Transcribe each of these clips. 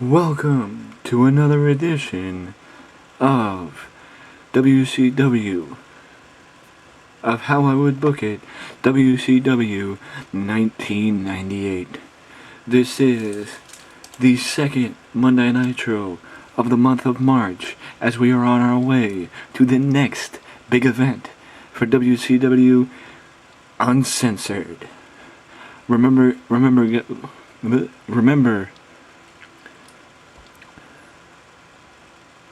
Welcome to another edition of WCW, of How I Would Book It, WCW 1998. This is the second Monday Nitro of the month of March, as we are on our way to the next big event for WCW Uncensored. Remember,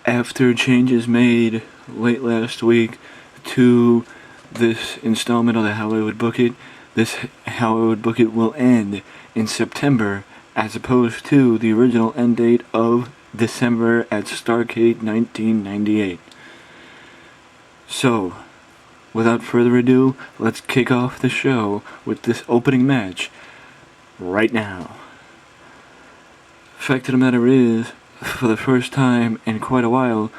after changes made late last week to this installment of the How I Would Book It, this How I Would Book It will end in September, as opposed to the original end date of December at Starrcade 1998. So, without further ado, let's kick off the show with this opening match right now. Fact of the matter is, for the first time in quite a while,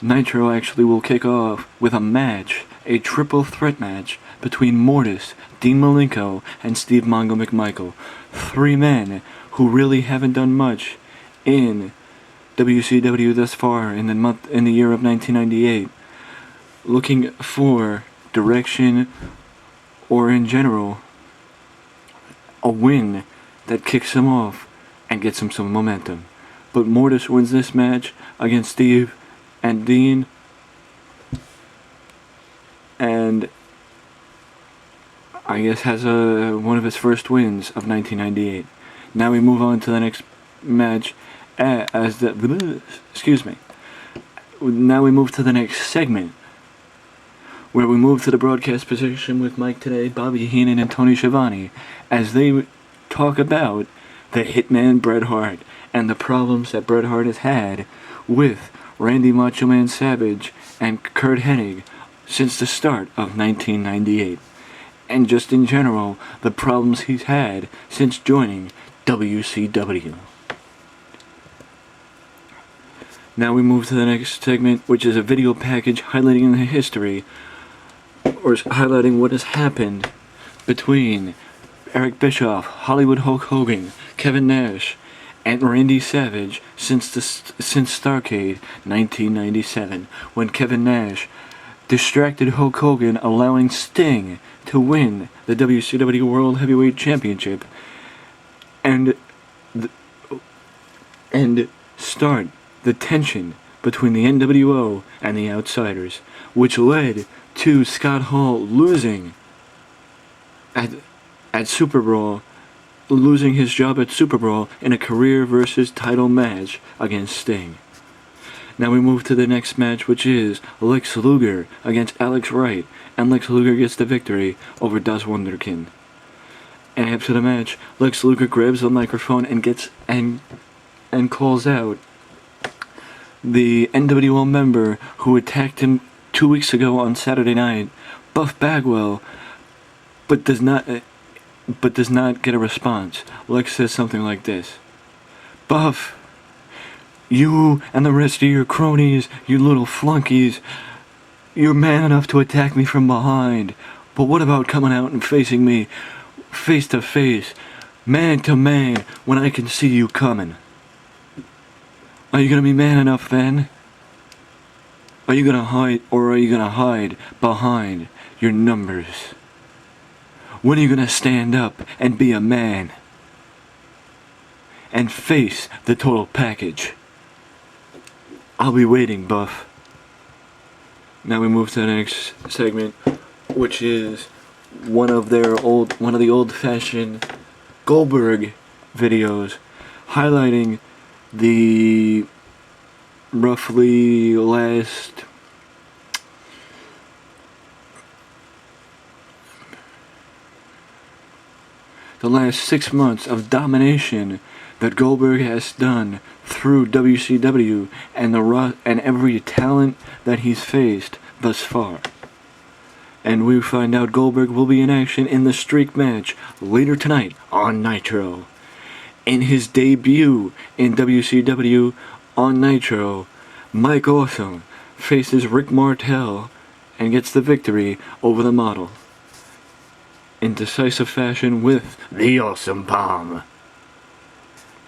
Nitro actually will kick off with a match, a triple threat match between Mortis, Dean Malenko, and Steve Mongo McMichael. Three men who really haven't done much in WCW thus far in the year of 1998, looking for direction or in general a win that kicks them off and gets them some momentum. But Mortis wins this match against Steve and Dean, and I guess has one of his first wins of 1998. Now we move on to the next match Now we move to the next segment, where we move to the broadcast position with Mike Today, Bobby Heenan, and Tony Schiavone, as they talk about the Hitman Bret Hart and the problems that Bret Hart has had with Randy Macho Man Savage and Curt Hennig since the start of 1998, and just in general, the problems he's had since joining WCW. Now we move to the next segment, which is a video package highlighting the history, or highlighting what has happened between Eric Bischoff, Hollywood Hulk Hogan, Kevin Nash, and Randy Savage since Starrcade 1997, when Kevin Nash distracted Hulk Hogan, allowing Sting to win the WCW World Heavyweight Championship and start the tension between the NWO and the Outsiders, which led to Scott Hall losing at Super Brawl, losing his job at Super Brawl in a career versus title match against Sting. Now we move to the next match, which is Lex Luger against Alex Wright, and Lex Luger gets the victory over Das Wunderkind. And after the match, Lex Luger grabs the microphone and calls out the NWO member who attacked him 2 weeks ago on Saturday night, Buff Bagwell, but does not get a response. Lex says something like this: "Buff, you and the rest of your cronies, you little flunkies, you're man enough to attack me from behind, but what about coming out and facing me face to face, man to man, when I can see you coming? Are you gonna be man enough then? Are you gonna hide behind your numbers? When are you gonna stand up and be a man and face the total package? I'll be waiting, Buff." Now we move to the next segment, which is one of the old-fashioned Goldberg videos, highlighting the roughly last the last 6 months of domination that Goldberg has done through WCW and every talent that he's faced thus far. And we find out Goldberg will be in action in the streak match later tonight on Nitro. In his debut in WCW on Nitro, Mike Awesome faces Rick Martel and gets the victory over the Model in decisive fashion with the Awesome Bomb.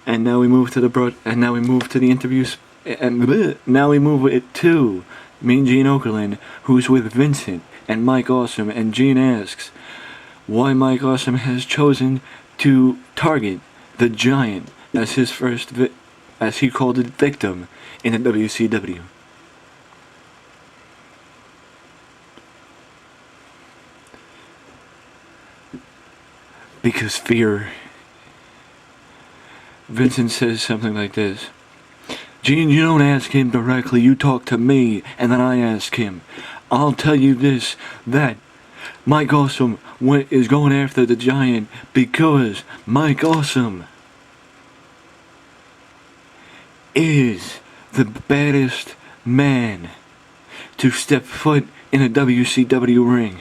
And now we move to the interviews, and now we move it to Mean Gene Okerlund, who's with Vincent and Mike Awesome, and Gene asks why Mike Awesome has chosen to target the Giant as his first, as he called it, victim in the WCW. Because fear. Vincent says something like this: Gene, you don't ask him directly, you talk to me, and then I ask him. I'll tell you this, that Mike Awesome is going after the Giant because Mike Awesome is the baddest man to step foot in a WCW ring.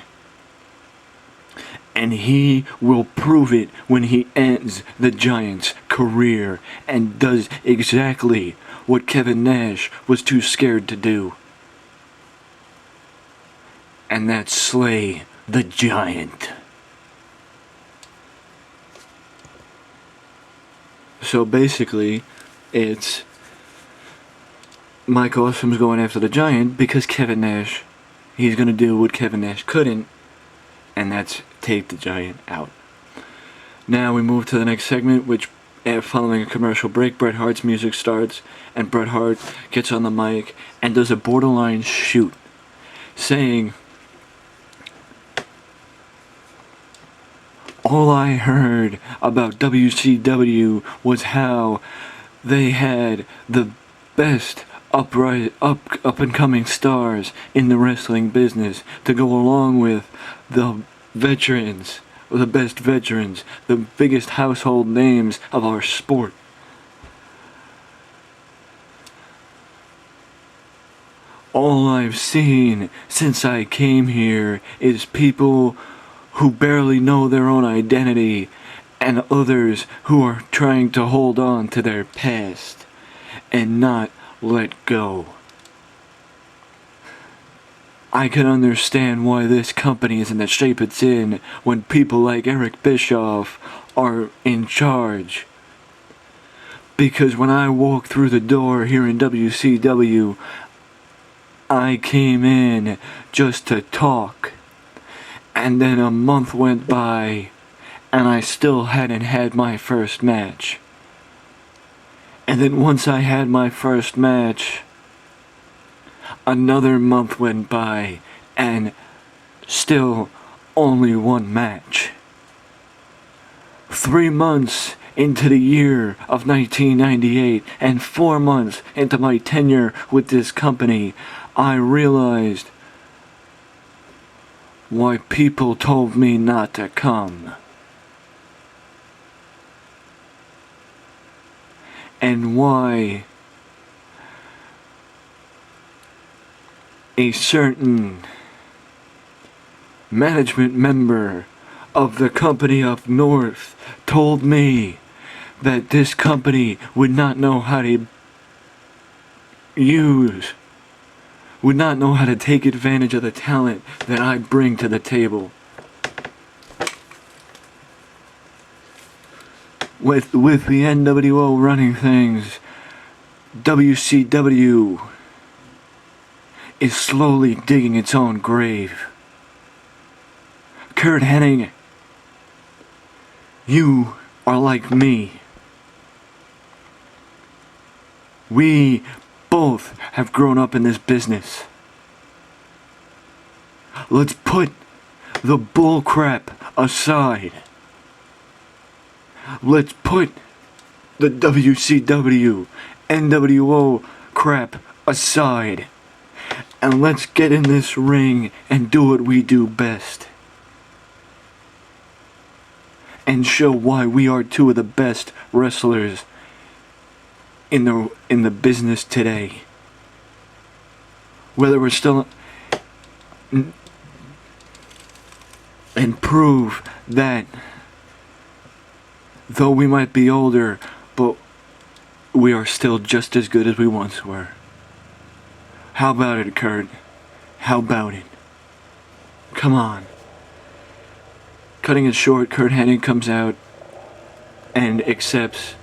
And he will prove it when he ends the Giant's career and does exactly what Kevin Nash was too scared to do. And that's slay the Giant. So basically, it's Mike Awesome's going after the Giant because Kevin Nash, he's going to do what Kevin Nash couldn't, and that's take the Giant out. Now we move to the next segment, which following a commercial break, Bret Hart's music starts, and Bret Hart gets on the mic and does a borderline shoot, saying, all I heard about WCW was how they had the best up and coming stars in the wrestling business to go along with the veterans, the best veterans, the biggest household names of our sport. All I've seen since I came here is people who barely know their own identity and others who are trying to hold on to their past and not let go. I can understand why this company is in the shape it's in when people like Eric Bischoff are in charge. Because when I walked through the door here in WCW, I came in just to talk. And then a month went by, and I still hadn't had my first match. And then once I had my first match, another month went by, and still only one match. 3 months into the year of 1998, and 4 months into my tenure with this company, I realized why people told me not to come. And why a certain management member of the company up north told me that this company would not know how to take advantage of the talent that I bring to the table. With the NWO running things, WCW is slowly digging its own grave. Kurt Hennig, you are like me. We both have grown up in this business. Let's put the bull crap aside. Let's put the WCW, NWO crap aside. And let's get in this ring and do what we do best. And show why we are two of the best wrestlers in the business today. Whether we're still... And prove that though we might be older, but we are still just as good as we once were. How about it, Kurt? How about it? Come on. Cutting it short, Kurt Hennig comes out and accepts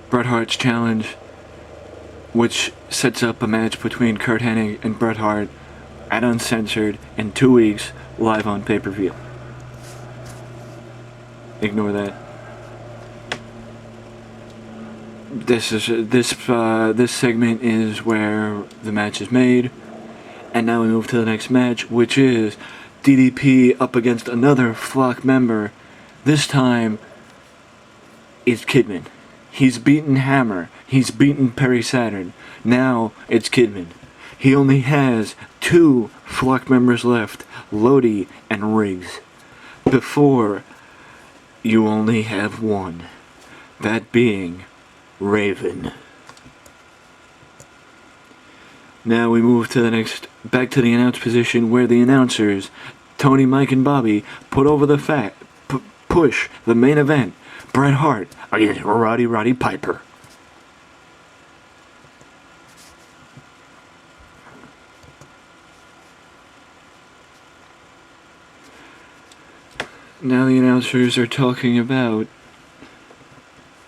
Bret Hart's challenge, which sets up a match between Curt Hennig and Bret Hart at Uncensored in 2 weeks, live on pay-per-view. Ignore that. This segment is where the match is made, and now we move to the next match, which is DDP up against another Flock member. This time, it's Kidman. He's beaten Hammer. He's beaten Perry Saturn. Now it's Kidman. He only has 2 Flock members left, Lodi and Riggs. Before, you only have 1. That being Raven. Now we move to back to the announce position, where the announcers, Tony, Mike, and Bobby, push the main event, Bret Hart against Roddy Piper. Now the announcers are talking about.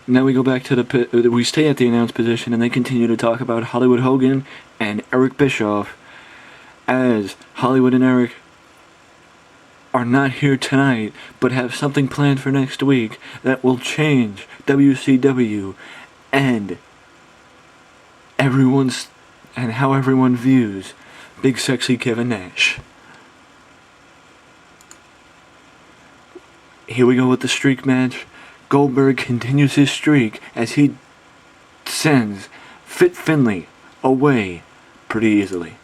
Now we go back to we stay at the announce position, and they continue to talk about Hollywood Hogan and Eric Bischoff, as Hollywood and Eric are not here tonight, but have something planned for next week that will change WCW and how everyone views Big Sexy Kevin Nash. Here we go with the streak match. Goldberg continues his streak as he sends Fit Finlay away pretty easily.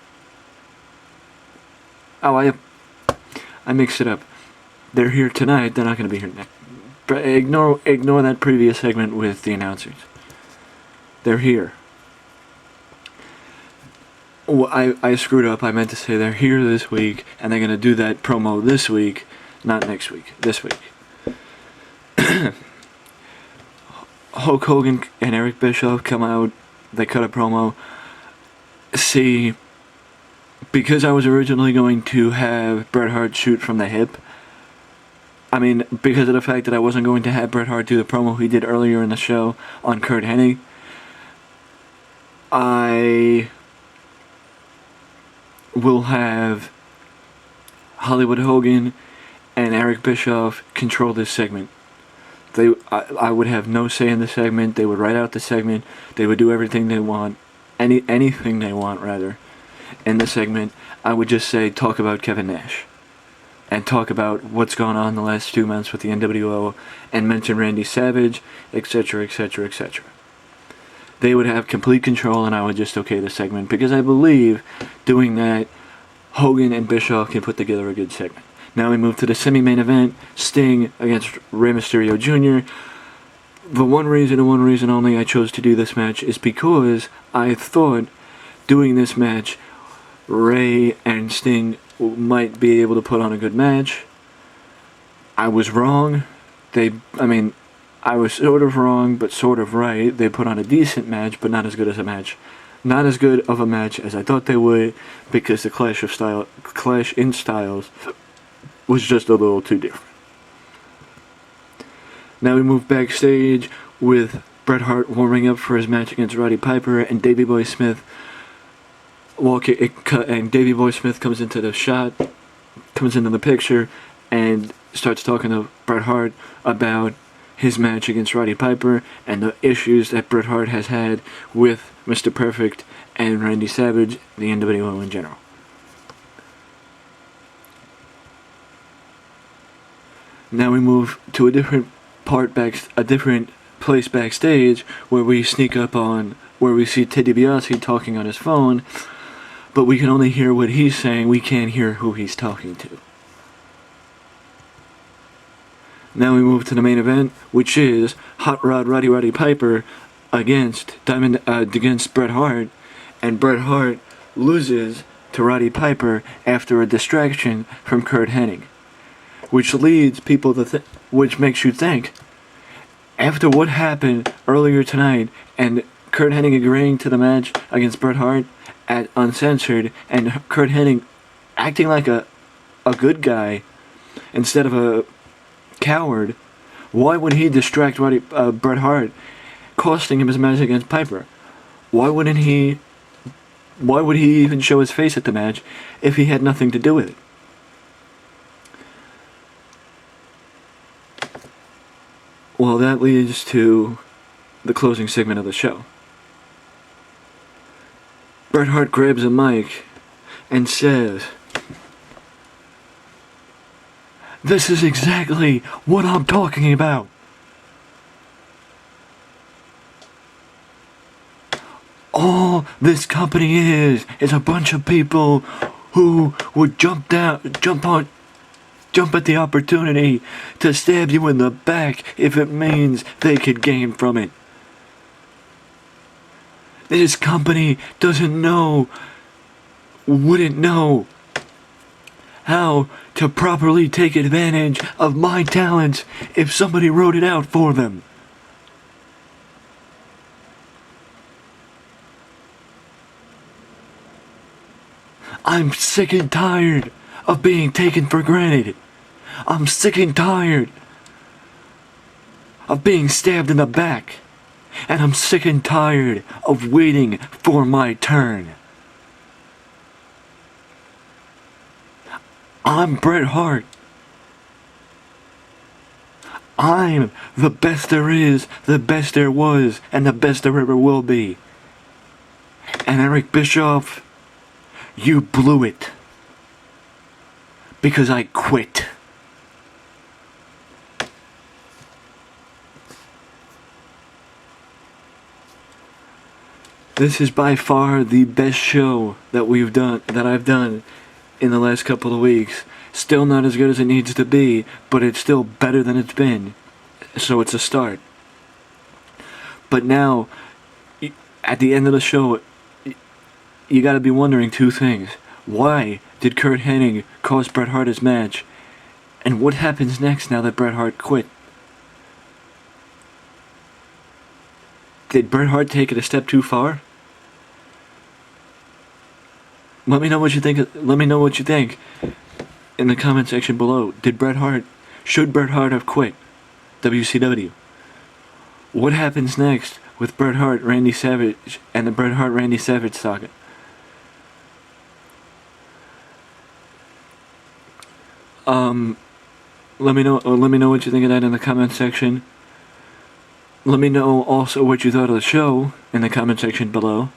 Oh, I mixed it up. They're here tonight. They're not going to be here next. Ignore that previous segment with the announcers. They're here. Oh, I screwed up. I meant to say they're here this week, and they're going to do that promo this week, not next week. This week. Hulk Hogan and Eric Bischoff come out. They cut a promo. See, because I was originally going to have Bret Hart shoot from the hip, because of the fact that I wasn't going to have Bret Hart do the promo he did earlier in the show on Curt Hennig, I will have Hollywood Hogan and Eric Bischoff control this segment. I would have no say in the segment. They would write out the segment. They would do everything they want, anything they want rather. In the segment, I would just say talk about Kevin Nash, and talk about what's gone on the last 2 months with the NWO, and mention Randy Savage, etc., etc., etc. They would have complete control, and I would just okay the segment, because I believe doing that, Hogan and Bischoff can put together a good segment. Now we move to the semi-main event, Sting against Rey Mysterio Jr. The one reason and one reason only I chose to do this match is because I thought doing this match, Rey and Sting might be able to put on a good match. I was wrong. I was sort of wrong, but sort of right. They put on a decent match, but not as good as a match. Not as good of a match as I thought they would, because the clash in styles was just a little too different. Now we move backstage with Bret Hart warming up for his match against Roddy Piper, and Davey Boy Smith Davey Boy Smith comes into the picture, and starts talking to Bret Hart about his match against Roddy Piper and the issues that Bret Hart has had with Mr. Perfect and Randy Savage, the NWO in general. Now we move to a different place backstage, where we see Ted DiBiase talking on his phone, but we can only hear what he's saying. We can't hear who he's talking to. Now we move to the main event, which is Hot Rod Roddy Piper against Bret Hart, and Bret Hart loses to Roddy Piper after a distraction from Curt Hennig, which leads people to which makes you think, after what happened earlier tonight, and Curt Hennig agreeing to the match against Bret Hart at Uncensored, and Curt Hennig acting like a good guy instead of a coward, why would he distract Bret Hart, costing him his match against Piper. Why would he even show his face at the match if he had nothing to do with it? Well, that leads to the closing segment of the show. Bret Hart grabs a mic and says, "This is exactly what I'm talking about. All this company is a bunch of people who would jump at the opportunity to stab you in the back if it means they could gain from it. This company wouldn't know how to properly take advantage of my talents if somebody wrote it out for them. I'm sick and tired of being taken for granted. I'm sick and tired of being stabbed in the back. And I'm sick and tired of waiting for my turn. I'm Bret Hart. I'm the best there is, the best there was, and the best there ever will be. And Eric Bischoff, you blew it. Because I quit." This is by far the best show that I've done in the last couple of weeks. Still not as good as it needs to be, but it's still better than it's been. So it's a start. But now, at the end of the show, you gotta be wondering two things. Why did Curt Hennig cost Bret Hart his match? And what happens next now that Bret Hart quit? Did Bret Hart take it a step too far? Let me know what you think in the comment section below. Should Bret Hart have quit WCW? What happens next with Bret Hart, Randy Savage, and the Bret Hart, Randy Savage saga? Let me know what you think of that in the comment section. Let me know also what you thought of the show in the comment section below.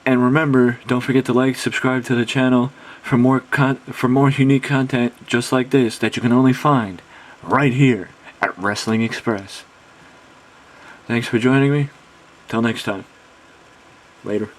And remember, don't forget to like, subscribe to the channel for more unique content just like this that you can only find right here at Wrestling Express. Thanks for joining me. Till next time. Later.